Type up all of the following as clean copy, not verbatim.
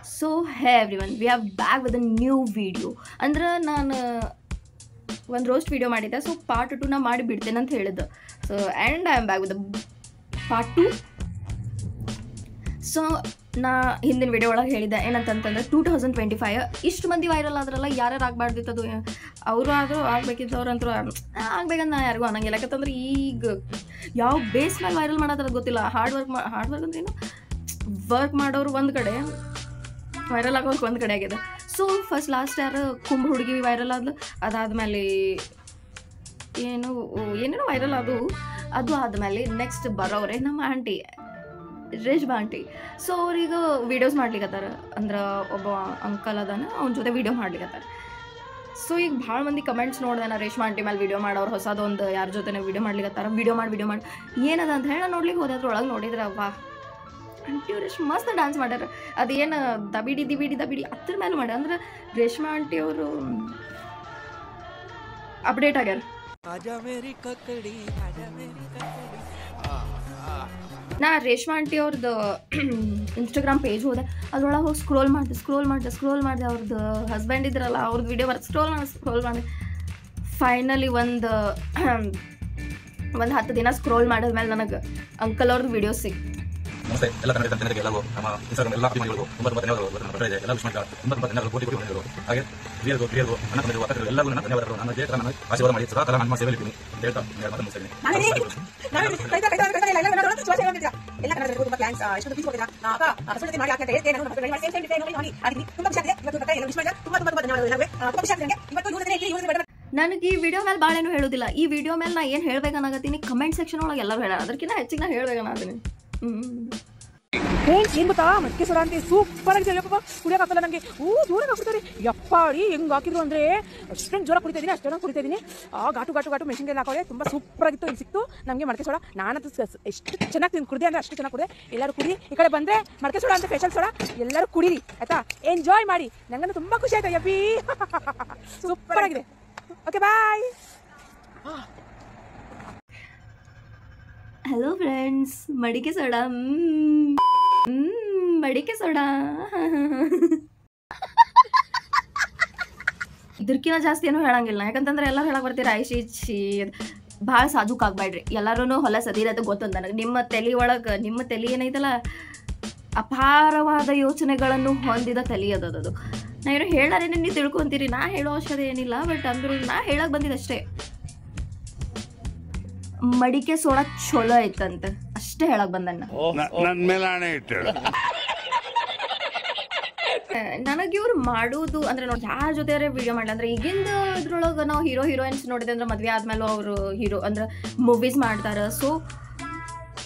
So hey everyone, we are back with a new video. ಅಂದ್ರೆ ನಾನು ಒಂದು roast video ಮಾಡಿದ್ದೆ, ಸೊ ಪಾರ್ಟ್ 2 ನಾ ಮಾಡಿ ಬಿಡ್ತೇನೆ ಅಂತ ಹೇಳಿದ್ದೆ. So and I am back with part 2. So ನಾ ಹಿಂದಿನ ವಿಡಿಯೋ ಒಳಗೆ ಹೇಳಿದ್ದೆ ಏನಂತಂತಂದ್ರೆ 2025 ಇಷ್ಟು ಮಂದಿ ವೈರಲ್ ಆದ್ರಲ್ಲ, ಯಾರ್ಯಾರು ಆಗಬಾರ್ದಿತ್ತದು, ಅವರು ಆದರೂ ಆಗ್ಬೇಕಿದ್ದವ್ರಂತೂ ಆಗ್ಬೇಕಂತ ನಾ ಯಾರಿಗೂ ಅನ್ನಂಗಿಲ್ಲ. ಯಾಕಂತಂದ್ರೆ ಈಗ ಯಾವ ಬೇಸ್ ಮೇಲೆ ವೈರಲ್ ಮಾಡೋದ್ರದ್ದು ಗೊತ್ತಿಲ್ಲ. ಹಾರ್ಡ್ ವರ್ಕ್ ಅಂದ್ರೆ ಏನು, ವರ್ಕ್ ಮಾಡೋರು ಒಂದು ಕಡೆ, ವೈರಲ್ ಆಗೋಕೆ ಒಂದು ಕಡೆ ಆಗಿದೆ. ಸೊ ಫಸ್ಟ್ ಲಾಸ್ಟ್ ಯಾರು ಕುಂಭ ಹುಡುಗಿ ವೈರಲ್ ಆದ್ಲು, ಅದಾದಮೇಲೆ ಏನೇನೋ ವೈರಲ್ ಅದು ಆದಮೇಲೆ ನೆಕ್ಸ್ಟ್ ಬರೋರೆ ನಮ್ಮ ಆಂಟಿ ರೇಷ್ಮಾ ಆಂಟಿ. ಸೊ ಅವ್ರೀಗ ವೀಡಿಯೋಸ್ ಮಾಡ್ಲಿಕ್ಕತ್ತಾರ, ಅಂದ್ರೆ ಒಬ್ಬ ಅಂಕಲ್ ಅದಾನ, ಅವನ ಜೊತೆ ವೀಡಿಯೋ ಮಾಡ್ಲಿಕ್ಕತ್ತಾರ. ಸೊ ಈಗ ಭಾಳ ಮಂದಿ ಕಮೆಂಟ್ಸ್ ನೋಡಿದೆ ನಾ ರೇಷ್ಮಾ ಆಂಟಿ ಮೇಲೆ ವೀಡಿಯೋ ಮಾಡೋರು, ಹೊಸದೊಂದು ಯಾರ ಜೊತೆ ವೀಡಿಯೋ ಮಾಡ್ಲಿಕ್ಕತ್ತಾರ, ವೀಡಿಯೋ ಮಾಡಿ ಏನದ ಅಂತ ಹೇಳಿ ನಾನು ನೋಡ್ಲಿಕ್ಕೆ ಹೋದೆ. ಅದ್ರೊಳಗೆ ನೋಡಿದ್ರೆ ಅವ್ವ ಆಂಟಿ ಅವ್ರು ಎಷ್ಟು ಮಸ್ತ್ ಡ್ಯಾನ್ಸ್ ಮಾಡ್ಯಾರ. ಅದೇನು ದಬಿಡಿ ಅದ್ರ ಮೇಲೆ ಮಾಡ್ಯಾರ. ಅಂದ್ರೆ ರೇಷ್ಮಾ ಆಂಟಿ ಅವರು ಅಪ್ಡೇಟ್ ಆಗ್ಯಾರ. ನಾ ರೇಷ್ಮಾ ಆಂಟಿ ಅವ್ರದ್ದು ಇನ್ಸ್ಟಾಗ್ರಾಮ್ ಪೇಜ್ ಹೋದೆ, ಅದ್ರೊಳಗೆ ಹೋಗಿ ಸ್ಕ್ರೋಲ್ ಮಾಡಿದೆ. ಅವ್ರದ್ದು ಹಸ್ಬೆಂಡ್ ಇದ್ರಲ್ಲ, ಅವ್ರದ್ದು ವಿಡಿಯೋ ಬರ್ದು ಸ್ಕ್ರೋಲ್ ಮಾಡಿದೆ. ಫೈನಲಿ ಒಂದು 10 ದಿನ ಸ್ಕ್ರೋಲ್ ಮಾಡಿದ್ಮೇಲೆ ನನಗೆ ಅಂಕಲ್ ಅವ್ರದ್ದು ವಿಡಿಯೋ ಸಿಕ್ತು. ನಮಸ್ತೆ ಎಲ್ಲ ಕನ್ನಡ ಜನರಿಗೆ, ಎಲ್ಲರೂ ನಮ್ಮ ಇನ್ಸ್ಟಾಗ್ರಾಮ್ ಎಲ್ಲ ಅಭಿಮಾನಿಗಳು ತುಂಬ ಬರ್ತಾ ಇದೆ. ಎಲ್ಲ ವಿಶ್ ಮಾಡಿ ತುಂಬ ಕೋಟಿ ಬಂದಿದ್ರು. ಹಾಗೆ ಹಿರಿಯರು ಅಣ್ಣ ತಂದಿರುವ ಅಕ್ಕರು ಎಲ್ಲರೂ ನನ್ನ ಧನ್ಯವಾದಗಳು. ನನ್ನ ಜೊತೆ ನನ್ನ ಆಶೀರ್ವಾದ ಮಾಡಿ ಸದಾ ಕಾಲ ನಮ್ಮ ಸೇವೆಯಲ್ಲಿ ಇದ್ದೀನಿ ಅಂತ ಹೇಳ್ತಾ ಮಾತನ್ನು ನನಗೆ ಈ ವಿಡಿಯೋ ಮೇಲೆ ಭಾಳ ಏನು ಹೇಳೋದಿಲ್ಲ. ಈ ವಿಡಿಯೋ ಮೇಲೆ ನಾ ಏನು ಹೇಳ್ಬೇಕನ್ನಾಗತ್ತೀನಿ, ಕಮೆಂಟ್ ಸೆಕ್ಷನ್ ಒಳಗೆ ಎಲ್ಲರೂ ಹೇಳೋಣ, ಅದಕ್ಕಿಂತ ಹೆಚ್ಚಿಗೆ ನಾ ಹೇಳ್ಬೇಕನ್ನಾಗತ್ತೀನಿ. ಫ್ರೆಂಡ್ಸ್ ಏನು ಗೊತ್ತಾ, ಮಕ್ಕೆ ಸೋಡಾ ಅಂತ ಸೂಪರ್ ಆಗಿದೆ. ಯಪ್ಪ ಕುಡಿಯೋಕ್ಕಾಗಲ್ಲ ನನಗೆ, ಜೋರಾಗಿ ಹಾಕ್ಬಿಡ್ತಾರೆ. ಯಪ್ಪಾಡಿ ಹೆಂಗೆ ಹಾಕಿದ್ರು ಅಂದರೆ ಅಷ್ಟೊಂದು ಜೋರಾಗಿ ಕುಡಿತಾ ಇದ್ದೀನಿ, ಅಷ್ಟೊಂದು ಕುಡಿತಾ ಇದ್ದೀನಿ. ಘಾಟು ಮೆಣಸಿನ್ಕಾಯಿ ಹಾಕೋಳೆ, ತುಂಬ ಸೂಪರ್ ಆಗಿತ್ತು. ಇಲ್ಲಿ ಸಿಕ್ತು ನಮಗೆ ಮಡಕೆ ಸೋಡಾ. ನಾನಂತೂ ಎಷ್ಟು ಚೆನ್ನಾಗಿ ಕುಡಿದೆ ಅಂದರೆ ಅಷ್ಟು ಚೆನ್ನಾಗಿ ಕುಡಿದೆ. ಎಲ್ಲರೂ ಕುಡಿ, ಈ ಕಡೆ ಬಂದರೆ ಮಡಕೆ ಸೋಡಾ ಅಂತ ಸ್ಪೆಷಲ್ ಸೋಡಾ, ಎಲ್ಲರೂ ಕುಡೀರಿ ಆಯ್ತಾ, ಎಂಜಾಯ್ ಮಾಡಿ. ನನಗಂತೂ ತುಂಬ ಖುಷಿ ಆಯ್ತಾ ಯಪ್ಪಿ, ಸೂಪರ್ ಆಗಿದೆ. Okay bye. ಹಲೋ ಫ್ರೆಂಡ್ಸ್, ಮಡಿಕೆ ಸೋಡಾ ಇದಕ್ಕಿಂತ ಜಾಸ್ತಿ ಏನೂ ಹೇಳಂಗಿಲ್ಲ. ಯಾಕಂತಂದ್ರೆ ಎಲ್ಲರೂ ಹೇಳಕ್ ಬರ್ತೀರ ಐಶಿ ಭಾಳ ಸಾಧುಕ್ ಆಗ್ಬೇಡ್ರಿ. ಎಲ್ಲರೂ ಹೊಲ ಸದಿರತ್ತೆ ಗೊತ್ತಂದ ನನಗೆ. ನಿಮ್ಮ ತಲೆ ಏನೈತಲ್ಲ, ಅಪಾರವಾದ ಯೋಚನೆಗಳನ್ನು ಹೊಂದಿದ ತಲೆ ಅದದು. ನಾ ಏನೋ ಹೇಳಾರೇನೆ ನೀವು ತಿಳ್ಕೊಂತೀರಿ, ನಾ ಹೇಳೋ ಅವಶ್ಯಕತೆ ಏನಿಲ್ಲ. ಬಟ್ ಅಂದ್ರೂ ನಾ ಹೇಳಕ್ ಬಂದಿದ್ದಷ್ಟೇ, ಮಡಿಕೆ ಸೋಡಾ ಚಲೋ ಐತಂತ ಅಷ್ಟೇ ಹೇಳಕ್ ಬಂದಣ್ಣ. ನನಗೆ ಇವ್ರು ಮಾಡೋದು ಅಂದ್ರೆ ನೋಡಿ, ಯಾರ ಜೊತೆ ವಿಡಿಯೋ ಮಾಡಲಿ ಅಂದ್ರೆ ಈಗಿಂದ ಇದ್ರೊಳಗೆ ನಾವು ಹೀರೋಯಿನ್ಸ್ ನೋಡಿದೆ ಅಂದ್ರೆ ಮದ್ವೆ ಆದ್ಮೇಲೆ ಅವರು ಹೀರೋ ಅಂದ್ರೆ ಮೂವೀಸ್ ಮಾಡ್ತಾರೆ. ಸೊ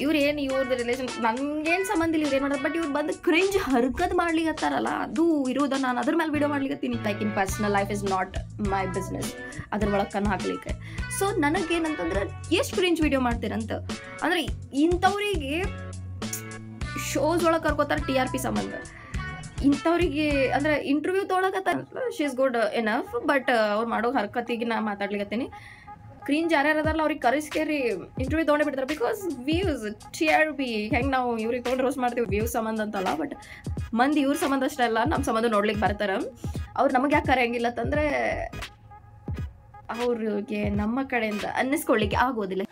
ಇವ್ರದ್ದು ರಿಲೇಷನ್ ನನ್ಗೇನು ಸಂಬಂಧ ಇಲ್ಲ, ಇವ್ರು ಏನು ಮಾಡೋದು. ಬಟ್ ಇವ್ರು ಬಂದು ಕ್ರಿಂಜ್ ಹರ್ಕದ್ ಮಾಡ್ಲಿಕತ್ತಾರಲ್ಲ, ಅದು ಇರೋದ ನಾನು ಅದ್ರ ಮೇಲೆ ವಿಡಿಯೋ ಮಾಡ್ಲಿಕತ್ತೀನಿ. Like in personal life is not my business, ಅದ್ರ ಒಳಗೆ ಕಣ್ಣು ಹಾಕ್ಲಿಕ್ಕೆ. ಸೊ ನನಗೇನಂತಂದ್ರೆ ಎಷ್ಟು ಕ್ರಿಂಜ್ ವಿಡಿಯೋ ಮಾಡ್ತೀರಂತ ಅಂದ್ರೆ ಇಂಥವ್ರಿಗೆ ಶೋಸ್ ಒಳಗೆ ಕರ್ಕೋತಾರೆ TRP ಸಂಬಂಧ. ಇಂಥವ್ರಿಗೆ ಅಂದ್ರೆ ಇಂಟರ್ವ್ಯೂ ತೊಗೊಳಕತ್ತಾರ, she is good enough. But ಅವ್ರು ಮಾಡೋ ಹರ್ಕತ್ತಿಗೆ ನಾ ಮಾತಾಡ್ಲಿಕತ್ತೀನಿ. ಕ್ರೀನ್ ಯಾರ್ಯಾರು ಅದಾರಲ್ಲ ಅವ್ರಿಗೆ ಕರೆಸ್ಕೇರಿ ಇಂಟರ್ವ್ಯೂ ತೊಗೊಂಡೇ ಬಿಡ್ತಾರೆ. ಬಿಕಾಸ್ ವ್ಯೂಸ್ TRP ಹೆಂಗೆ ನಾವು ಇವ್ರಿಗೆ ತೊಗೊಂಡು ರೋಸ್ಟ್ ಮಾಡ್ತೀವಿ ವ್ಯೂಸ್ ಸಂಬಂಧ ಅಂತಲ್ಲ, ಬಟ್ ಮಂದಿ ಇವ್ರ ಸಂಬಂಧ ಅಷ್ಟೇ ಅಲ್ಲ, ನಮ್ಮ ಸಂಬಂಧ ನೋಡ್ಲಿಕ್ಕೆ ಬರ್ತಾರೆ. ಅವ್ರು ನಮಗೆ ಯಾಕೆ ಕರೆಯಂಗಿಲ್ಲ ಅಂತಂದರೆ ಅವ್ರಿಗೆ ನಮ್ಮ ಕಡೆಯಿಂದ ಅನ್ನಿಸ್ಕೊಳ್ಳಿಕ್ಕೆ ಆಗೋದಿಲ್ಲ.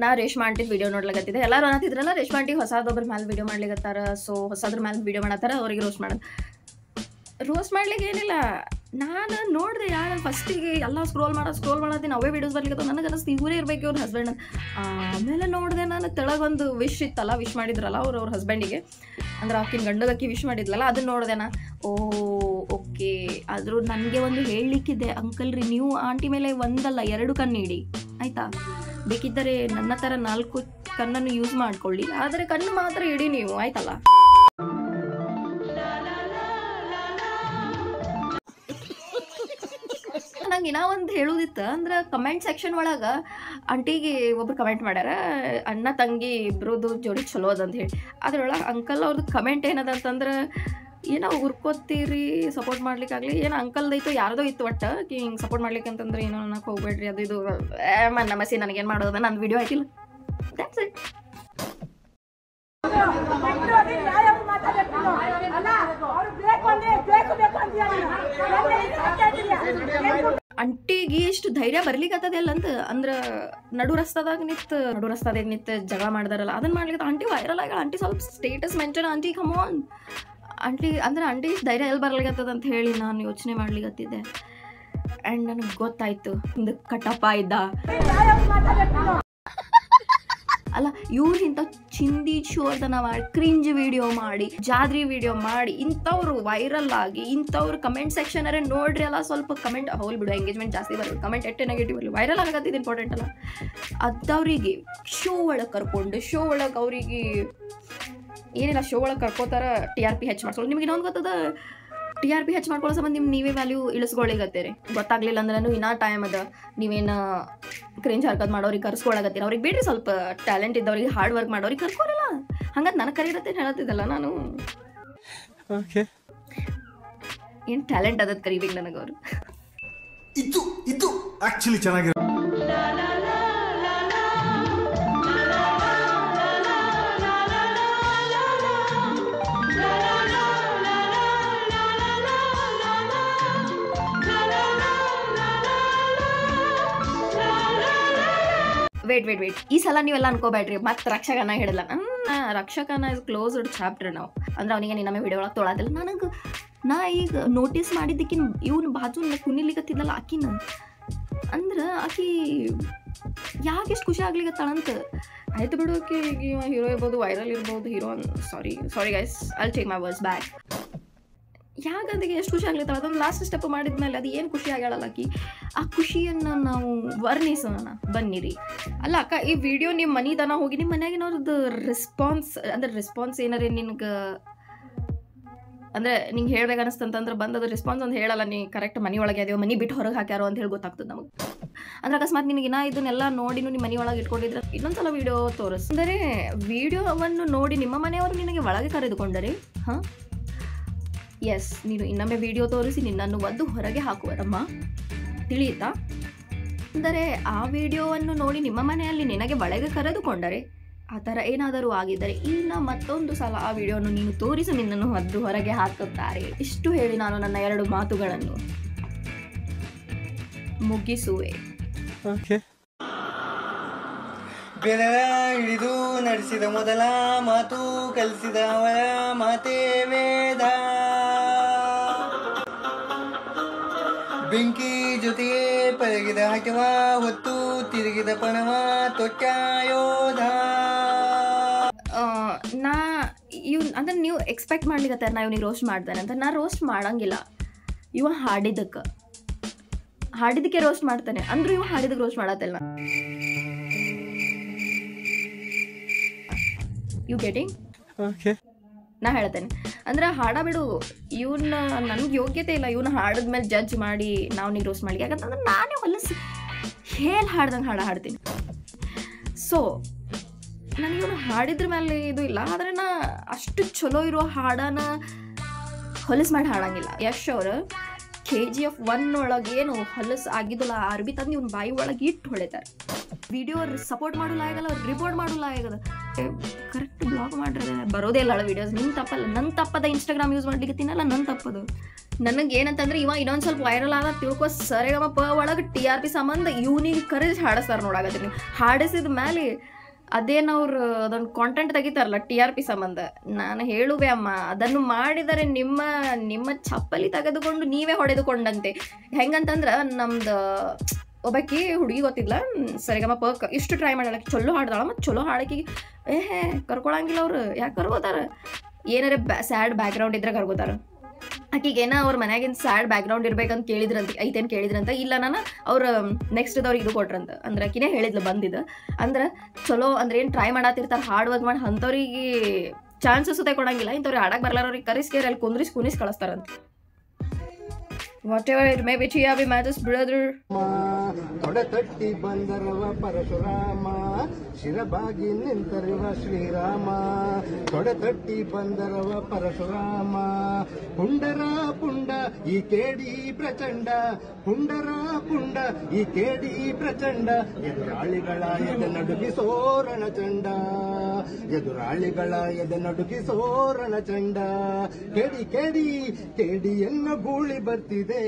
ನಾ ರೇಷ್ಮಾ ಆಂಟಿ ವಿಡಿಯೋ ನೋಡ್ಲಿಕತ್ತಿದ್ದೆ, ಎಲ್ಲರೂ ಅನ್ನತ್ತಿದ್ರಲ್ಲ ರೇಷ್ಮಾ ಆಂಟಿ ಹೊಸದೊಬ್ಬರ ಮೇಲೆ ವಿಡಿಯೋ ಮಾಡ್ಲಿಕತ್ತಾರ. ಸೊ ಹೊಸದ್ರ ಮೇಲೆ ವಿಡಿಯೋ ಮಾಡತ್ತಾರ, ಅವ್ರಿಗೆ ರೋಸ್ಟ್ ಮಾಡ್ಲಿಕ್ಕೆ ಏನಿಲ್ಲ. ನಾನು ನೋಡಿದೆ ಯಾರು ಫಸ್ಟಿಗೆ ಎಲ್ಲ ಸ್ಕ್ರೋಲ್ ಮಾಡೋದು ಅವೇ ವೀಡಿಯೋಸ್ ಬರ್ಲಿಕ್ಕೆ ನನಗೆ ಅನ್ನಿಸ್ತು ಇವರೇ ಇರಬೇಕು ಇವ್ರ ಹಸ್ಬೆಂಡ್ ಅಂತ. ಆಮೇಲೆ ನೋಡಿದೆ ನಾನು ತೆಳಗೊಂದು ವಿಶ್ ಇತ್ತಲ್ಲ, ವಿಶ್ ಮಾಡಿದ್ರಲ್ಲ ಅವ್ರ ಹಸ್ಬೆಂಡಿಗೆ, ಅಂದ್ರೆ ಆಕಿನ ಗಂಡಗಕ್ಕಿ ವಿಶ್ ಮಾಡಿದ್ಲಲ್ಲ, ಅದನ್ನ ನೋಡಿದೆ ನಾ. ಓಕೆ, ಆದರೂ ನನಗೆ ಒಂದು ಹೇಳಲಿಕ್ಕಿದೆ, ಅಂಕಲ್ ರೀ ನೀವು ಆಂಟಿ ಮೇಲೆ 1 ಅಲ್ಲ 2 ಕಣ್ಣು ಇಡಿ ಆಯಿತಾ. ಬೇಕಿದ್ದರೆ ನನ್ನ ಥರ 4 ಕಣ್ಣನ್ನು ಯೂಸ್ ಮಾಡ್ಕೊಳ್ಳಿ, ಆದರೆ ಕಣ್ಣು ಮಾತ್ರ ಇಡಿ ನೀವು ಆಯ್ತಲ್ಲ. ನಂಗೆ ಇನ್ನೂ ಒಂದು ಹೇಳೋದಿತ್ತು ಅಂದ್ರೆ, ಕಮೆಂಟ್ ಸೆಕ್ಷನ್ ಒಳಗೆ ಆಂಟಿಗೆ ಒಬ್ರು ಕಮೆಂಟ್ ಮಾಡ್ಯಾರ, ಅಣ್ಣ ತಂಗಿ ಇಬ್ರದ್ದು ಜೋಡಿ ಚಲೋ ಅದಂತ ಹೇಳಿ. ಅದ್ರೊಳಗೆ ಅಂಕಲ್ ಅವ್ರದ್ದು ಕಮೆಂಟ್ ಏನದ ಅಂತಂದ್ರೆ, ಏನೋ ಹುರ್ಕೋತೀರಿ ಸಪೋರ್ಟ್ ಮಾಡ್ಲಿಕ್ಕಾಗಲಿ, ಏನೋ ಅಂಕಲ್ದೈತು ಯಾರ್ದೋ ಇತ್ತು ಒಟ್ಟು ಹಿಂಗೆ ಸಪೋರ್ಟ್ ಮಾಡ್ಲಿಕ್ಕೆ ಅಂತಂದ್ರೆ ಏನೋ ಅನ್ನಕ್ಕೆ ಹೋಗ್ಬೇಡ್ರಿ, ಅದು ಇದು ನಮಸಿ ನನಗೇನು ಮಾಡೋದು, ನನ್ನ ವಿಡಿಯೋ ಹಾಕಿಲ್ಲ. That's it. ಅಂಟಿಗೆ ಇಷ್ಟು ಧೈರ್ಯ ಬರ್ಲಿಕ್ಕತ್ತದಿಲ್ಲ ಅಂತ ಅಂದ್ರ ನಡು ರಸ್ತಾದಾಗ ನಿಂತ ಜಗಳ ಮಾಡ್ದಾರಲ್ಲ ಅದನ್ನ ಮಾಡ್ಲಿಕ್ಕೆ ಆಂಟಿ ವೈರಲ್ ಆಗ ಆಂಟಿ ಸ್ವಲ್ಪ ಸ್ಟೇಟಸ್ ಮೆಂಟೈನ್ ಆಂಟಿ ಕಮಾನ್ ಆಂಟಿ ಅಂದ್ರೆ ಆಂಟಿ ಧೈರ್ಯ ಎಲ್ಲಿ ಬರ್ಲಿಕ್ಕತ್ತದ ಅಂತ ಹೇಳಿ ನಾನು ಯೋಚನೆ ಮಾಡ್ಲಿಕ್ಕತ್ತಿದ್ದೆ ಆ್ಯಂಡ್ ನನಗೆ ಗೊತ್ತಾಯ್ತು ಒಂದು ಕಟಪ್ಪ ಇದ್ದ ಅಲ್ಲ ಇವ್ರು ಇಂಥ ಚಿಂದಿ ಶೋರ್ದನ ಮಾಡಿ ಕ್ರಿಂಜ್ ವಿಡಿಯೋ ಮಾಡಿ ಜಾದ್ರಿ ವಿಡಿಯೋ ಮಾಡಿ ಇಂಥವ್ರು ವೈರಲ್ ಆಗಿ ಇಂಥವ್ರು ಕಮೆಂಟ್ ಸೆಕ್ಷನ್ ಅರೆ ನೋಡ್ರಿ ಅಲ್ಲ ಸ್ವಲ್ಪ ಕಮೆಂಟ್ ಹೋಲ್ ಬಿಡು ಎಂಗೇಜ್ಮೆಂಟ್ ಜಾಸ್ತಿ ಬರೋದು ಕಮೆಂಟ್ ಎಟ್ಟೆ ನೆಗೆಟಿವ್ ಇರಲಿ ವೈರಲ್ ಆಗತ್ತಿದ್ದು ಇಂಪಾರ್ಟೆಂಟ್ ಅಲ್ಲ ಅದವ್ರಿಗೆ ಶೋ ಒಳಗೆ ಕರ್ಕೊಂಡು ಶೋ ಒಳಗೆ ಅವರಿಗೆ ಏನಿಲ್ಲ ಶೋ ಒಳಗೆ ಕರ್ಕೋತಾರ TRP ಹೆಚ್ಚು ಮಾಡ್ಕೊಳ್ಳೋ ನಿಮ್ಗೆ ಇನ್ನೊಂದು ಗೊತ್ತದ TRP ಹೆಚ್ಚು ಮಾಡ್ಕೊಳ್ಳೋ ಸಂಬಂಧ ನೀವೇ ವ್ಯಾಲ್ಯೂ ಇಳಿಸ್ಕೊಳ್ಳಿಗತ್ತೀರಿ ಗೊತ್ತಾಗ್ಲಿಲ್ಲ ಅಂದ್ರೆ ಇನ್ನೂ ಟೈಮ್ ಅದ ನೀವೇನು ಕ್ರೇಂಜ್ ಹರ್ಕತ್ ಮಾಡೋರಿಗೆ ಕರ್ಸ್ಕೊಳಗತ್ತೀರಿ ಅವ್ರಿಗೆ ಬೇಡ್ರಿ ಸ್ವಲ್ಪ ಟ್ಯಾಲೆಂಟ್ ಇದ್ದವ್ರಿಗೆ ಹಾರ್ಡ್ ವರ್ಕ್ ಮಾಡೋರಿಗೆ ಕರ್ಕೋರಲ್ಲ ಹಂಗಂತ ನನಗೆ ಕರೀರತ್ತೇನು ಹೇಳತ್ತಿದ್ದಲ್ಲ ನಾನು ಏನು ಟ್ಯಾಲೆಂಟ್ ಅದಕ್ಕೆ ಕರಿಬೇಕು ನನಗೆ ಅವರು ಇದು ಆಕ್ಚುಲಿ ಚೆನ್ನಾಗಿರೋ ವೇಟ್ ಈ ಸಲ ನೀವೆಲ್ಲ ಅನ್ಕೋಬೇಡ್ರಿ ಮತ್ತೆ ರಕ್ಷಕನ ಹೇಳಿಲ್ಲ ರಕ್ಷಕನ ಇಸ್ ಕ್ಲೋಸ್ಡ್ ಚಾಪ್ಟರ್ ನಾವು ಅಂದ್ರೆ ಅವನಿಗೆ ನಿನ್ನ ವಿಡಿಯೋ ಒಳಗೆ ತೊಳೋದಿಲ್ಲ ನಾ ಈಗ ನೋಟಿಸ್ ಮಾಡಿದ್ದಕ್ಕಿನ್ ಇವ್ನು ಬಾಜು ಕುಣಿಲಿಕ್ಕತ್ತಿದ್ದಲ್ಲ ಆಕಿನ ಅಂದ್ರೆ ಆಕಿ ಯಾಕೆ ಎಷ್ಟು ಖುಷಿ ಆಗ್ಲಿಕ್ಕತ್ತಾಳಂತ ಆಯ್ತು ಬಿಡು ಆಕಿ ಈಗ ಹೀರೋ ಇರ್ಬೋದು ವೈರಲ್ ಇರ್ಬೋದು hero sorry guys I'll take my words back ಯಾಕಂದ್ರೆ ಎಷ್ಟು ಖುಷಿ ಆಗ್ಲಿತ್ತಾಳ ಅದೊಂದು ಲಾಸ್ಟ್ ಸ್ಟೆಪ್ ಮಾಡಿದ್ಮೇಲೆ ಅದು ಏನು ಖುಷಿ ಆಗ್ಯಾಳಲ್ಲ ಆಕಿ ಆ ಖುಷಿಯನ್ನು ನಾವು ವರ್ಣಿಸೋಣ ಬನ್ನಿರಿ ಅಲ್ಲ ಅಕ್ಕ ಈ ವಿಡಿಯೋ ನಿಮ್ಮ ಮನೆ ತನ ಹೋಗಿ ನಿಮ್ಮ ಮನ್ಯಾಗಿನವ್ರದ್ದು ರೆಸ್ಪಾನ್ಸ್ ಏನಾರೇ ನಿನ್ಗೆ ಅಂದರೆ ನಿಂಗೆ ಹೇಳ್ಬೇಕು ಅನಿಸ್ತಂತಂದ್ರೆ ಬಂದದು ರೆಸ್ಪಾನ್ಸ್ ಅಂತ ಹೇಳಲ್ಲ ನೀ ಕರೆಕ್ಟ್ ಮನೆ ಒಳಗೆ ಅದೇವೋ ಮನೆ ಬಿಟ್ಟು ಹೊರಗೆ ಹಾಕ್ಯಾರೋ ಅಂತ ಹೇಳಿ ಗೊತ್ತಾಗ್ತದೆ ನಮಗೆ ಅಂದ್ರೆ ಅಕಸ್ಮಾತ್ ನಿನಗೆ ಇದನ್ನೆಲ್ಲ ನೋಡಿ ನಿಮ್ಮ ಮನೆ ಒಳಗೆ ಇಟ್ಕೊಂಡಿದ್ರೆ ಇನ್ನೊಂದ್ಸಲ ವಿಡಿಯೋ ತೋರಿಸ್ ಅಂದರೆ ವಿಡಿಯೋವನ್ನು ನೋಡಿ ನಿಮ್ಮ ಮನೆಯವರು ನಿನಗೆ ಒಳಗೆ ಕರೆದುಕೊಂಡರೆ ಹಾಂ ಎಸ್ ನೀನು ಇನ್ನೊಮ್ಮೆ ವಿಡಿಯೋ ತೋರಿಸಿ ನಿನ್ನನ್ನು ಒದ್ದು ಹೊರಗೆ ಹಾಕುವರಮ್ಮ ತಿಳಿಯುತ್ತಾ ಅಂದರೆ ಆ ವಿಡಿಯೋವನ್ನು ನೋಡಿ ನಿಮ್ಮ ಮನೆಯಲ್ಲಿ ನಿನಗೆ ಒಳಗೆ ಕರೆದುಕೊಂಡರೆ ಆ ಥರ ಏನಾದರೂ ಆಗಿದ್ದರೆ ಇನ್ನು ಮತ್ತೊಂದು ಸಲ ಆ ವಿಡಿಯೋನು ನೀನು ತೋರಿಸಿ ನಿನ್ನನ್ನು ಒದ್ದು ಹೊರಗೆ ಹಾಕುತ್ತಾರೆ ಇಷ್ಟು ಹೇಳಿ ನಾನು ನನ್ನ 2 ಮಾತುಗಳನ್ನು ಮುಗಿಸುವೆ ಬೆರಳ ಹಿಡಿದು ನಡೆಸಿದ ಮೊದಲ ಮಾತು ಕಲಿಸಿದ ಅವರ ಮಾತೇ ವೇದ ಬೆಂಕಿ ಜೊತೆಗೆ ಪರಗಿದ ಹಟವ ಹೊತ್ತು ತಿರುಗಿದ ಪಣವ ತೊಟ್ಟ ಯೋಧ ಅಂದ್ರೆ ನೀವು ಎಕ್ಸ್ಪೆಕ್ಟ್ ಮಾಡ್ಲಿಕ್ಕೆ ನಾ ಇವನಿಗೆ ರೋಸ್ಟ್ ಮಾಡ್ತಾನೆ ಅಂತ ನಾ ರೋಸ್ಟ್ ಮಾಡಂಗಿಲ್ಲ ಇವ ಹಾಡಿದಕ್ಕೆ ರೋಸ್ಟ್ ಮಾಡ್ತಾನೆ ಅಂದ್ರೂ ಇವ ಹಾಡಿದಕ್ಕೆ ರೋಸ್ಟ್ ಮಾಡತ್ತಿಲ್ಲ ಯು ಗೆಟಿಂಗ್ ನಾ ಹೇಳ್ತೇನೆ ಅಂದ್ರೆ ಹಾಡ ಬಿಡು ಇವನ್ನ ನನಗೆ ಯೋಗ್ಯತೆ ಇಲ್ಲ ಇವನ್ನ ಹಾಡಿದ್ಮೇಲೆ ಜಡ್ಜ್ ಮಾಡಿ ನಾವು ನೀನು ರೋಸ್ಟ್ ಮಾಡಿ ಯಾಕಂತಂದ್ರೆ ನಾನೇ ಹೊಲಸು ಹಾಡ್ದಂಗೆ ಹಾಡ್ತೀನಿ ಸೊ ನನಗೆ ಇವನು ಹಾಡಿದ್ರ ಮೇಲೆ ಇದು ಇಲ್ಲ ಆದರೆ ನಾ ಅಷ್ಟು ಚಲೋ ಇರೋ ಹಾಡನ ಹೊಲಸು ಮಾಡಿ ಹಾಡಂಗಿಲ್ಲ ಯಶ್ ಅವರು KGF 1 ಒಳಗೆ ಏನು ಹೊಲಸು ಆಗಿದ್ದಲ್ಲ ಅರ್ಬಿ ತಂದು ಇವ್ನ ಬಾಯಿ ಒಳಗೆ ಇಟ್ಟು ಹೊಳಿತಾರೆ ವಿಡಿಯೋ ಸಪೋರ್ಟ್ ಮಾಡೋಲ್ಲ ಆಗಲ್ಲ ಅವ್ರು ರಿಪೋರ್ಟ್ ಮಾಡೋಲ್ಲ ಆಗದ ಕರೆಕ್ಟ್ ಬ್ಲಾಗ್ ಮಾಡ್ರೆ ಬರೋದೇ ಇಲ್ಲ ವಿಡಿಯೋಸ್ ನಿನ್ನ ತಪ್ಪಲ್ಲ ನನ್ನ ತಪ್ಪದ ಇನ್ಸ್ಟಾಗ್ರಾಮ್ ಯೂಸ್ ಮಾಡ್ಲಿಕ್ಕೆ ತಿನ್ನಲ್ಲ ನನ್ನ ತಪ್ಪದು ನನಗೆ ಏನಂತಂದ್ರೆ ಇವ ಇನ್ನೊಂದು ಸ್ವಲ್ಪ ವೈರಲ್ ಆದ ತಿಳ್ಕೊ ಸರಿಗಮಪ ಒಳಗೆ TRP ಸಂಬಂಧ ಇವನಿಗೆ ಕರೆಜ್ ಹಾಡಿಸ್ತಾರೆ ನೋಡಾಗತ್ತೀನಿ ನೀವು ಹಾಡಿಸಿದ ಮೇಲೆ ಅದೇನವ್ರು ಅದೊಂದು ಕಾಂಟೆಂಟ್ ತೆಗಿತಾರಲ್ಲ TRP ಸಂಬಂಧ ನಾನು ಹೇಳುವೆ ಅಮ್ಮ ಅದನ್ನು ಮಾಡಿದರೆ ನಿಮ್ಮ ಚಪ್ಪಲಿ ತೆಗೆದುಕೊಂಡು ನೀವೇ ಹೊಡೆದುಕೊಂಡಂತೆ ಹೆಂಗಂತಂದ್ರೆ ನಮ್ದು ಒಬ್ಬಾಕಿ ಹುಡುಗಿ ಗೊತ್ತಿಲ್ಲ ಸರಿಗಮ್ಮ ಇಷ್ಟು ಟ್ರೈ ಮಾಡಲಕ್ಕೆ ಚಲೋ ಹಾಡ್ದಾಳ ಮತ್ತು ಚಲೋ ಹಾಡಕ್ಕೆ ಕರ್ಕೊಳಂಗಿಲ್ಲ ಅವ್ರು ಯಾಕೆ ಕರ್ಕೋತಾರ ಏನಾರ ಸ್ಯಾಡ್ ಬ್ಯಾಕ್ಗ್ರೌಂಡ್ ಇದ್ರೆ ಕರ್ಕೋತಾರ ಆಕಿಗೇನ ಅವ್ರ ಮನ್ಯಾಗಿನ ಸ್ಯಾಡ್ ಬ್ಯಾಕ್ಗ್ರೌಂಡ್ ಇರ್ಬೇಕಂತ ಕೇಳಿದ್ರಂತ ಇಲ್ಲ ನಾನು ಅವ್ರು ನೆಕ್ಸ್ಟ್ ಅವ್ರಿಗೆ ಇದು ಕೊಟ್ರಂತ ಅಂದ್ರೆ ಆಕಿನೇ ಹೇಳಿದ್ಲು ಬಂದಿದ್ದು ಅಂದ್ರೆ ಚಲೋ ಅಂದ್ರೆ ಏನು ಟ್ರೈ ಮಾಡತ್ತಿರ್ತಾರೆ ಹಾರ್ಡ್ ವರ್ಕ್ ಮಾಡಿ ಅಂಥವ್ರಿಗೆ ಚಾನ್ಸಸ್ ಸುತ್ತ ಕೊಡಂಗಿಲ್ಲ ಇಂಥವ್ರಿಗೆ ಹಾಡಕ್ಕೆ ಬರ್ಲಾರವ್ರಿಗೆ ಕರಿಸ್ಕೇರಿ ಅಲ್ಲಿ ಕುಣಿಸ್ ಕಳಿಸ್ತಾರಂತ whatever it may be TRP matters brother ತೊಡೆತಟ್ಟಿ ಬಂದರವ Parashurama ಶಿರಬಾಗಿ ನಿಂತರಿವ Shriram ತೊಡೆತಟ್ಟಿ ಬಂದರವ Parashurama ಪುಂಡರ ಪುಂಡ ಈ ಕೇಡಿ ಪ್ರಚಂಡ ಪುಂಡರ ಪುಂಡ ಈ ಕೇಡಿ ಪ್ರಚಂಡ ಎದುರಾಳಿಗಳ ಎದೆ ನಡುಗಿಸೋರಣ ಚಂಡ ಎದುರಾಳಿಗಳ ಎದೆ ನಡುಗಿಸೋರಣ ಚಂಡ ಕೇಡಿ ಕೇಡಿ ಕೇಡಿಯನ್ನು ಗೂಳಿ ಬರ್ತಿದೆ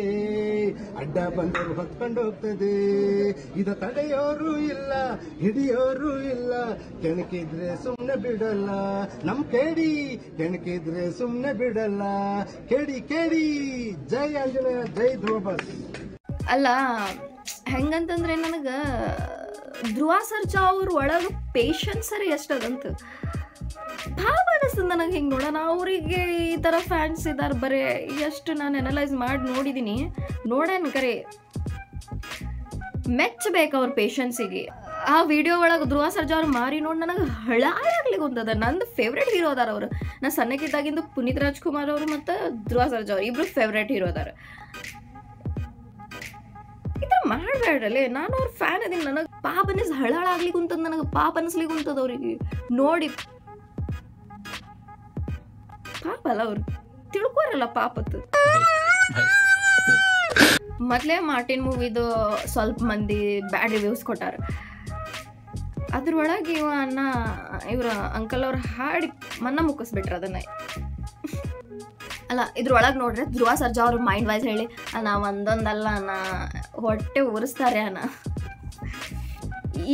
ಅಡ್ಡ ಬಂದರು ಹೊತ್ಕೊಂಡು ಹೋಗ್ತದೆ ಇದ ತಡೆಯೋರು ಇಲ್ಲ ಹಿಡಿಯೋರು ಇಲ್ಲ ಕೆಣಕಿದ್ರೆ ಸುಮ್ನೆ ಬಿಡಲ್ಲ ನಮ್ ಕೇಡಿ ಕೆಣಕಿದ್ರೆ ಸುಮ್ನೆ ಬಿಡಲ್ಲ ಕೇಡಿ ಕೇಡಿ ಜೈ ಆಂಜನೇಯ ಜೈ ಧ್ರುವಬಸ್. ಅಲ್ಲ ಹೆಂಗಂತಂದ್ರೆ ನನಗೆ ಧ್ರುವ ಸರ್ಜಾ ಅವ್ರ ಒಳಗೆ ಪೇಷನ್ಸರೇ ಎಷ್ಟದಂತ ಭಾಳ ಅನಿಸ್ತದೆ ನನಗೆ. ಹಿಂಗೆ ನೋಡೋಣ ಅವರಿಗೆ ಈ ಥರ ಫ್ಯಾನ್ಸ್ ಇದ್ದಾರೆ ಬರೀ ಎಷ್ಟು ನಾನು ಅನಲೈಸ್ ಮಾಡಿ ನೋಡಿದ್ದೀನಿ. ನೋಡೋಣ ಕರೆ ಮೆಚ್ಚಬೇಕು ಅವ್ರ ಪೇಷನ್ಸಿಗೆ. ಆ ವಿಡಿಯೋ ಒಳಗೆ ಧ್ರುವ ಸರ್ಜಾ ಅವ್ರು ಮಾರಿ ನೋಡಿ ನನಗೆ ಹಳಾಗ್ಲಿಕ್ಕೆ ಹೊಂದದ. ನಂದು ಫೇವ್ರೇಟ್ ಹೀರೋ ಅದಾರ ಅವರು. ನಾ ಸಣ್ಣಕ್ಕಿದ್ದಾಗಿಂದು ಪುನೀತ್ ರಾಜ್ಕುಮಾರ್ ಅವರು ಮತ್ತು ಧ್ರುವ ಸರ್ಜಾ ಅವ್ರು ಇಬ್ಬರು ಫೇವ್ರೇಟ್ ಹೀರೋ ಅದಾರ. ಈ ಥರ ಮಾಡಬೇಡ್ರಲ್ಲೇ. ನಾನು ಅವ್ರ ಫ್ಯಾನ್ ಅದೀನಿ. ನನಗೆ ಪಾಪ ಅನಿಸ್ ಹಳಾಗ್ಲಿಕ್ಕೆ ಉಂಟದ. ನನಗೆ ಪಾಪ ಅನಿಸ್ಲಿಕ್ಕೆ ಉಂಟದ ಅವ್ರಿಗೆ ನೋಡಿ. ಪಾಪ ಅಲ್ಲ ಅವ್ರು ತಿಳ್ಕೊರಲ್ಲ ಪಾಪತ್ತು. ಮೊದಲೇ ಮಾರ್ಟಿನ್ ಮೂವಿದು ಸ್ವಲ್ಪ ಮಂದಿ ಬ್ಯಾಡ್ ರಿವ್ಯೂಸ್ ಕೊಟ್ಟಾರ. ಅದ್ರೊಳಗೆ ಇವ್ರ ಅಂಕಲ್ ಅವ್ರು ಹಾಡಿ ಮನ್ನ ಮುಕ್ಕಿಸ್ಬಿಟ್ರ ಅದನ್ನ. ಅಲ್ಲ ಇದ್ರೊಳಗೆ ನೋಡ್ರಿ ಧ್ರುವ ಸರ್ಜಾ ಅವ್ರ ಮೈಂಡ್ ವೈಸ್ ಹೇಳಿ ಒಂದೊಂದಲ್ಲ ಹೊಟ್ಟೆ ಉರಿಸ್ತಾರೆ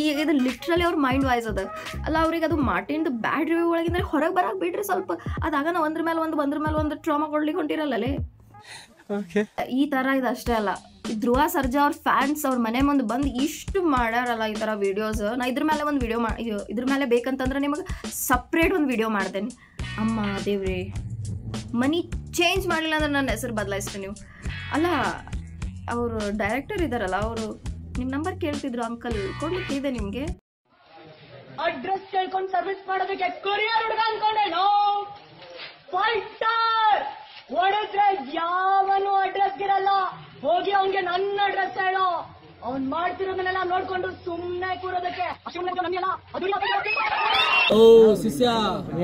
ಈಗ ಇದು ಲಿಟ್ರಲಿ ಅವ್ರ ಮೈಂಡ್ ವಾಯ್ಸ್ ಅದ. ಅಲ್ಲ ಅವ್ರಿಗೆ ಅದು ಮಾರ್ಟಿನ್ದು ಬ್ಯಾಡ್ ರಿವ್ಯೂ ಒಳಗಿಂದ್ರೆ ಹೊರಗೆ ಬರಕ್ಕೆ ಬಿಡ್ರಿ ಸ್ವಲ್ಪ. ಅದಾಗ ನಾವು ಒಂದ್ರ ಮೇಲೆ ಒಂದು ಟ್ರಾಮಾ ಕೊಡ್ಲಿಕ್ಕೆ ಹೊಂಟಿರಲ್ಲೇ. ಈ ಥರ ಇದು ಅಷ್ಟೇ ಅಲ್ಲ. ಧ್ರುವ ಸರ್ಜಾ ಅವ್ರ ಫ್ಯಾನ್ಸ್ ಅವ್ರ ಮನೆ ಮುಂದೆ ಬಂದು ಇಷ್ಟು ಮಾಡ್ಯಾರಲ್ಲ ಈ ಥರ ವೀಡಿಯೋಸ್. ನಾ ಇದ್ರ ಮೇಲೆ ಒಂದು ವಿಡಿಯೋ ಇದ್ರ ಮೇಲೆ ಬೇಕಂತಂದ್ರೆ ನಿಮಗೆ ಸಪ್ರೇಟ್ ಒಂದು ವಿಡಿಯೋ ಮಾಡ್ತೇನೆ. ಅಮ್ಮ ದೇವ್ರಿ ಮನಿ ಚೇಂಜ್ ಮಾಡಲಿಲ್ಲ ಅಂದ್ರೆ ನನ್ನ ಹೆಸರು ಬದಲಾಯಿಸ್ತೀನಿ ನೀವು. ಅಲ್ಲ ಅವರು ಡೈರೆಕ್ಟರ್ ಇದ್ದಾರಲ್ಲ ಅವರು ನಿಮ್ಮ ನಂಬರ್ ಕೇಳ್ತಿದ್ರು ಅಂಕಲ್ ಕೊಡ್ಲಿಕ್ಕೆ ಇದೆ ನಿಮಗೆ. ಅಡ್ರೆಸ್ ಕೇಳ್ಕೊಂಡು ಸರ್ವಿಸ್ ಮಾಡೋದಕ್ಕೆ ಕೊರಿಯರ್ ಹುಡುಗ ಅನ್ಕೊಂಡೇನೋ. ಫೈಟರ್ ಹೊಡೆದ್ರೆ ಯಾವನು ಅಡ್ರೆಸ್ ಇರಲ್ಲ. ಹೋಗಿ ಅವನ್ಗೆ ನನ್ನ ಅಡ್ರೆಸ್ ಹೇಳೋ. ಅವ್ನ್ ಮಾಡ್ತಿರೋದನ್ನೆಲ್ಲ ನೋಡ್ಕೊಂಡು ಸುಮ್ನೆ ಕೂರೋದಕ್ಕೆ ಓ ಶಿಷ್ಯ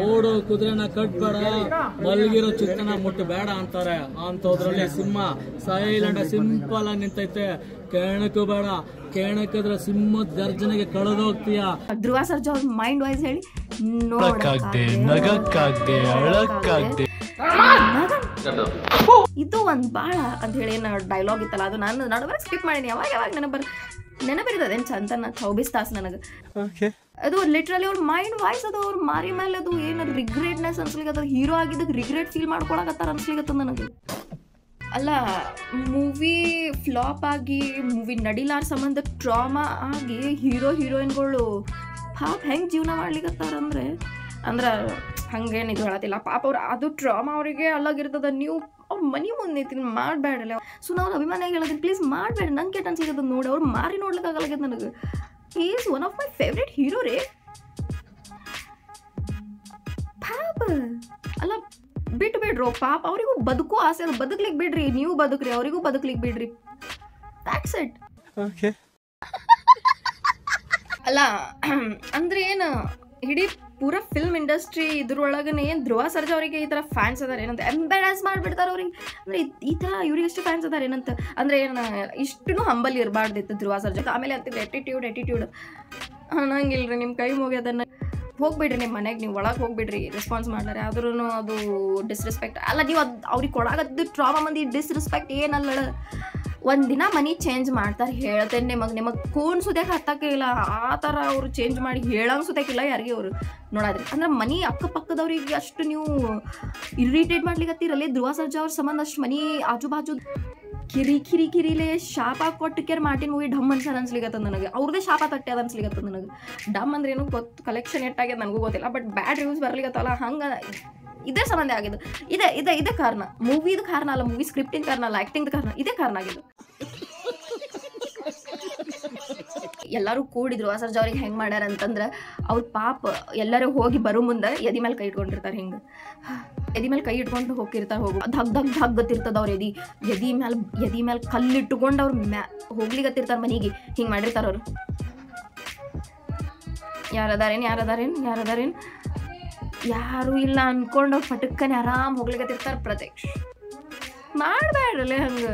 ಓಡೋ ಕುದುರೆನ ಕಟ್ಬೇಡ, ಮಲ್ಗಿರೋ ಚಿತ್ತನ ಮುಟ್ಟಬೇಡ ಅಂತಾರೆ. ಅಂತದ್ರಲ್ಲಿ ಸಿಂಹ ಸೈಲೆಂಟ್ ಸಿಂಪಲ್ ಆಗಿ ನಿಂತೈತೆ. ಕೆಣಕು ಬೇಡ, ಕೆಣಕಿದ್ರೆ ಸಿಂಹದ ಗರ್ಜನೆಗೆ ಕಳೆದೋಗ್ತೀಯ. ಧ್ರುವ ಸರ್ಜಾ ಅವ್ರ ಮೈಂಡ್ ವೈಸ್ ಹೇಳಿ ಇದು ಒಂದು ಬಾಳ ಅಂತ ಹೇಳಿ ಡೈಲಾಗ್ ಇತ್ತಲ್ಲ, ಅದು ನಾನು ನಡುವೆ ಸ್ಕಿಪ್ ಮಾಡೀನಿ. ಯಾವಾಗ ನೆನಪಿರ್ತದೆ ಚಂದ ಚೌಬೀಸ್ ತಾಸು ನನಗೆ. ಅದು ಲಿಟ್ರಲಿ ಅವ್ರ ಮೈಂಡ್ ವಾಯ್ಸ್ ಅದು. ಅವ್ರ ಮಾರಿ ಮೇಲೆ ಅದು ಏನು ರಿಗ್ರೆಟ್ನೆಸ್ ಅನ್ಸ್ಲಿಕ್ಕೆ ಹೀರೋ ಆಗಿದ್ದಕ್ಕೆ ರಿಗ್ರೆಟ್ ಫೀಲ್ ಮಾಡ್ಕೊಳಕತ್ತಾರ ಅನ್ಸ್ಲಿಕ್ಕತ್ತದ ನನಗೆ. ಅಲ್ಲ ಮೂವಿ ಫ್ಲಾಪ್ ಆಗಿ ಮೂವಿ ನಡಿಲಾರ ಸಂಬಂಧ ಟ್ರಾಮಾ ಆಗಿ ಹೀರೋಯಿನ್ಗಳು ಪಾಪ ಹೆಂಗೆ ಜೀವನ ಮಾಡ್ಲಿಕ್ಕತ್ತಾರಂದ್ರೆ ಹಂಗೇನು ಇದು ಹೇಳತ್ತಿಲ್ಲ. ಪಾಪ ಅವ್ರು ಅದು ಟ್ರಾಮಾ ಅವರಿಗೆ ಅಲ್ಲಾಗಿರ್ತದ. ನೀವು ಅವ್ರ ಮನೆ ಮುಂದೆ ನಿಂತೀನಿ ಮಾಡಬೇಡಲ್ಲ. ಸೊ ನಾವು ಅಭಿಮಾನಿಯಾಗಿ ಹೇಳೋದನ್ನ ಪ್ಲೀಸ್ ಮಾಡಬೇಡ. ನಂಗೆ ಕೆಟ್ಟ ಅನ್ಸಿದ್ದು ನೋಡಿ ಅವ್ರು ಮಾರಿ ನೋಡ್ಲಿಕ್ಕಾಗಲಾಗ್ಯದ ನನಗೆ. He is one of my favourite hero ರೀ. ಪಾಪ ಅಲ್ಲ ಬಿಟ್ಟು ಬಿಡ್ರು ಪಾಪ ಅವರಿಗೂ ಬದುಕೋ ಆಸೆ ಅದು. ಬದುಕ್ಲಿಕ್ಕೆ ಬಿಡ್ರಿ, ನೀವು ಬದುಕ್ರಿ, ಅವರಿಗೂ ಬದುಕ್ಲಿಕ್ಕೆ ಬಿಡ್ರಿ. That's it. ಅಲ್ಲ ಅಂದ್ರೆ ಏನು ಇಡೀ ಪೂರಾ ಫಿಲ್ಮ್ ಇಂಡಸ್ಟ್ರಿ ಇದ್ರೊಳಗನೆ ಏನು ಧ್ರುವ ಸರ್ಜಾ ಅವರಿಗೆ ಈ ಥರ ಫ್ಯಾನ್ಸ್ ಅದಾರೆ ಏನಂತ ಎಂಬೆರಾಸ್ ಮಾಡಿಬಿಡ್ತಾರೆ ಅವ್ರಿಗೆ. ಅಂದರೆ ಈ ಥರ ಇವ್ರಿಗೆ ಎಷ್ಟು ಫ್ಯಾನ್ಸ್ ಅದಾರೆ ಏನಂತ. ಅಂದರೆ ಏನು ಇಷ್ಟು ಹಂಬಲ್ ಇರಬಾರ್ದಿತ್ತು ಧ್ರುವ ಸರ್ಜಾ. ಆಮೇಲೆ ಅಂತಿದ್ರು ಎಟಿಟ್ಯೂಡ್ ಅನ್ನಂಗಿಲ್ರಿ. ನಿಮ್ಮ ಕೈ ಮುಗಿಯೋದನ್ನು ಹೋಗ್ಬಿಡ್ರಿ ನಿಮ್ಮ ಮನೆಗೆ, ನೀವು ಒಳಗೆ ಹೋಗ್ಬಿಡ್ರಿ. ರೆಸ್ಪಾನ್ಸ್ ಮಾಡ್ಲಾರೆ ಆದ್ರೂ ಅದು ಡಿಸ್ರೆಸ್ಪೆಕ್ಟ್ ಅಲ್ಲ. ನೀವು ಅದು ಅವ್ರಿಗೆ ಕೊಡಾಗದ್ದು ಟ್ರಾಮಾ ಮಂದಿ ಡಿಸ್ರೆಸ್ಪೆಕ್ಟ್ ಏನಲ್ಲ. ಒಂದಿನ ಮನಿ ಚೇಂಜ್ ಮಾಡ್ತಾರೆ ಹೇಳ್ತೇನೆ ನಿಮಗೆ ಕೋನ್ ಸುದ್ಯಾಕೆ ಹತ್ತಕ್ಕಿಲ್ಲ. ಆ ಥರ ಅವರು ಚೇಂಜ್ ಮಾಡಿ ಹೇಳಂಗೆ ಸುದ್ಯಾಕಿಲ್ಲ ಯಾರಿಗೆ ಅವರು ನೋಡಾದ್ರಿ. ಅಂದ್ರೆ ಮನಿ ಅಕ್ಕಪಕ್ಕದವ್ರಿಗೆ ಅಷ್ಟು ನೀವು ಇರಿಟೇಟ್ ಮಾಡ್ಲಿಕ್ಕತ್ತೀರಲ್ಲಿ. ಧ್ರುವ ಸರ್ಜಾ ಅವ್ರ ಸಂಬಂಧ ಅಷ್ಟು ಮನಿ ಆಜು ಬಾಜು ಕಿರಿಲೇ ಶಾಪ ಕೊಟ್ಟು ಕೇರ್ ಮಾರ್ಟಿನ್ ಮೂವಿ ಡಮ್ ಅನ್ಸ್ಲಿಕ್ಕತ್ತದ ನನಗೆ. ಅವ್ರದ್ದೇ ಶಾಪ ತಟ್ಟೆ ಅದು ಅನ್ಸ್ಲಿಕ್ಕತ್ತದ ನನಗೆ. ಡಮ್ ಅಂದ್ರೆ ಏನು ಗೊತ್ತು, ಕಲೆಕ್ಷನ್ ಎಟ್ಟಾಗ್ಯದ ನನಗೂ ಗೊತ್ತಿಲ್ಲ. ಬಟ್ ಬ್ಯಾಡ್ ರಿವ್ಯೂಸ್ ಬರ್ಲಿಕ್ಕತ್ತಲ್ಲ ಹಂಗೆ ಇದೇ ಸಂಬಂಧ ಆಗಿದ್ದು. ಇದೇ ಕಾರಣ. ಮೂವಿದ ಕಾರಣ ಅಲ್ಲ, ಮೂವಿ ಸ್ಕ್ರಿಪ್ಟಿನ ಕಾರಣ ಅಲ್ಲ, ಆ್ಯಕ್ಟಿಂಗ್ದ ಕಾರಣ. ಇದೇ ಕಾರಣ ಆಗಿದ್ದು. ಎಲ್ಲರೂ ಕೂಡಿದ್ರು ಧ್ರುವ ಸರ್ಜಾ ಅವ್ರಿಗೆ ಹೆಂಗೆ ಮಾಡ್ಯಾರ ಅಂತಂದ್ರೆ ಅವ್ರ ಪಾಪ ಎಲ್ಲರೂ ಹೋಗಿ ಬರೋ ಮುಂದೆ ಎದಿ ಮೇಲೆ ಕೈ ಇಟ್ಕೊಂಡಿರ್ತಾರೆ. ಹಿಂಗೆ ಎದಿ ಮೇಲೆ ಕೈ ಇಟ್ಕೊಂಡು ಹೋಗಿರ್ತಾರೆ. ಧಗ್ ಗತ್ತಿರ್ತದ ಅವ್ರ ಎದಿ ಮೇಲೆ ಕಲ್ಲಿಟ್ಕೊಂಡು ಅವ್ರು ಹೋಗ್ಲಿಗತ್ತಿರ್ತಾರೆ ಮನೆಗೆ. ಹಿಂಗೆ ಮಾಡಿರ್ತಾರೆ ಅವರು. ಯಾರದಾರೇನು ಯಾರು ಇಲ್ಲ ಅನ್ಕೊಂಡು ಅವ್ರು ಪಟಕ್ಕನೆ ಆರಾಮ್ ಹೋಗ್ಲಿಕತ್ತಿರ್ತಾರೆ. ಪ್ರತ್ಯಕ್ಷ ಮಾಡಬೇಡ್ರಲ್ಲೇ ಹಂಗೆ.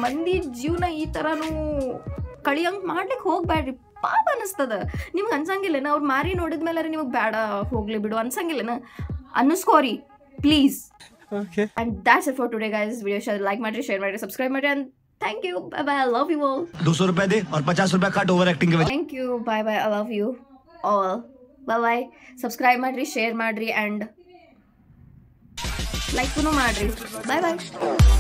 ಮಂದಿ ಜೀವನ ಈ ಥರನೂ ಕಳಿಯಂಗೆ ಮಾಡ್ಲಿಕ್ಕೆ ಹೋಗ್ಬೇಡ್ರಿ ಪಾಪ ಅನಿಸ್ತದ. ನಿಮ್ಗೆ ಅನ್ಸಂಗಿಲ್ಲನ ಅವ್ರು ಮಾರಿ ನೋಡಿದ್ಮೇಲೆ ನಿಮಗೆ ಬೇಡ ಹೋಗ್ಲಿ ಬಿಡು ಅನ್ಸಂಗಿಲ್ಲನ? ಅನ್ನಿಸ್ಕೋರಿ please. And that's it for today guys. Video share, like ಮಾಡಿ, share ಮಾಡಿ, subscribe ಮಾಡಿ, and thank you. Bye bye. I love you all. 200 रुपए दे और 50 रुपए काट ओवर एक्टिंग के वजह. Thank you. Bye bye. I love you all. Bye bye. Subscribe ಮಾಡ್ರಿ, share ಮಾಡ್ರಿ, and like ಮಾಡ್ರಿ. Bye bye.